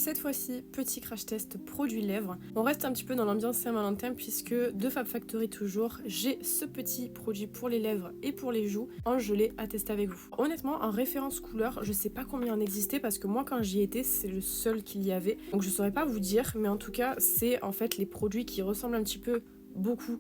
Cette fois-ci, petit crash test produit lèvres. On reste un petit peu dans l'ambiance Saint-Valentin puisque de Fab Factory toujours, j'ai ce petit produit pour les lèvres et pour les joues en gelée à tester avec vous. Honnêtement, en référence couleur, je sais pas combien en existait parce que moi quand j'y étais, c'est le seul qu'il y avait. Donc je saurais pas vous dire, mais en tout cas, c'est en fait les produits qui ressemblent un petit peu beaucoup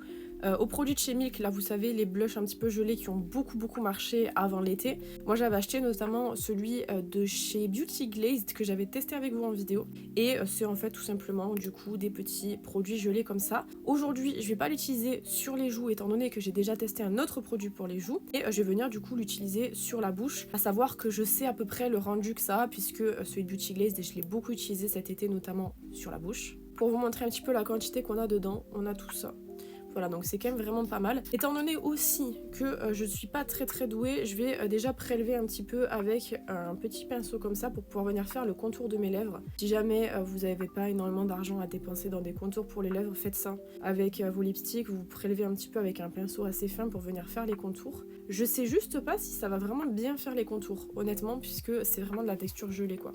aux produits de chez Milk, là vous savez les blushs un petit peu gelés qui ont beaucoup marché avant l'été. Moi j'avais acheté notamment celui de chez Beauty Glazed que j'avais testé avec vous en vidéo et c'est en fait tout simplement du coup des petits produits gelés comme ça. Aujourd'hui je vais pas l'utiliser sur les joues étant donné que j'ai déjà testé un autre produit pour les joues et je vais venir du coup l'utiliser sur la bouche, à savoir que je sais à peu près le rendu que ça a puisque celui de Beauty Glazed je l'ai beaucoup utilisé cet été notamment sur la bouche. Pour vous montrer un petit peu la quantité qu'on a dedans, on a tout ça. Voilà, donc c'est quand même vraiment pas mal. Étant donné aussi que je suis pas très douée, je vais déjà prélever un petit peu avec un petit pinceau comme ça pour pouvoir venir faire le contour de mes lèvres. Si jamais vous n'avez pas énormément d'argent à dépenser dans des contours pour les lèvres, faites ça. Avec vos lipsticks, vous prélevez un petit peu avec un pinceau assez fin pour venir faire les contours. Je sais juste pas si ça va vraiment bien faire les contours, honnêtement, puisque c'est vraiment de la texture gelée quoi.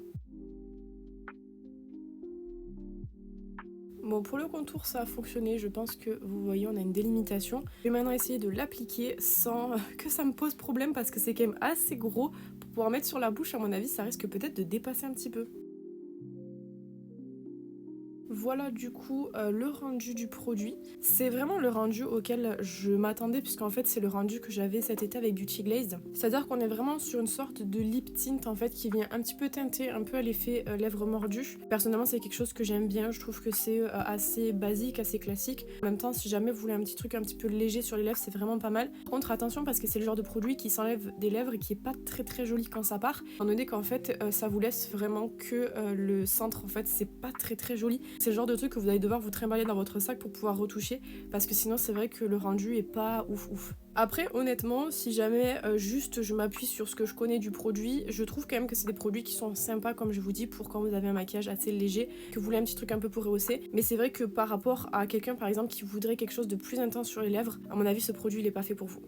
Bon, pour le contour ça a fonctionné, je pense que vous voyez on a une délimitation. Je vais maintenant essayer de l'appliquer sans que ça me pose problème parce que c'est quand même assez gros. Pour pouvoir mettre sur la bouche, à mon avis ça risque peut-être de dépasser un petit peu. Voilà du coup le rendu du produit. C'est vraiment le rendu auquel je m'attendais puisqu'en fait c'est le rendu que j'avais cet été avec Beauty Glazed. C'est-à-dire qu'on est vraiment sur une sorte de lip tint en fait qui vient un petit peu teinter, un peu à l'effet lèvres mordues. Personnellement c'est quelque chose que j'aime bien, je trouve que c'est assez basique, assez classique. En même temps si jamais vous voulez un petit truc un petit peu léger sur les lèvres c'est vraiment pas mal. Par contre attention parce que c'est le genre de produit qui s'enlève des lèvres et qui est pas très joli quand ça part. Étant donné qu'en fait ça vous laisse vraiment que le centre en fait c'est pas très joli. C'est le genre de truc que vous allez devoir vous trimballer dans votre sac pour pouvoir retoucher parce que sinon c'est vrai que le rendu est pas ouf. Après honnêtement si jamais juste je m'appuie sur ce que je connais du produit, je trouve quand même que c'est des produits qui sont sympas comme je vous dis pour quand vous avez un maquillage assez léger, que vous voulez un petit truc un peu pour rehausser, mais c'est vrai que par rapport à quelqu'un par exemple qui voudrait quelque chose de plus intense sur les lèvres, à mon avis ce produit il est pas fait pour vous.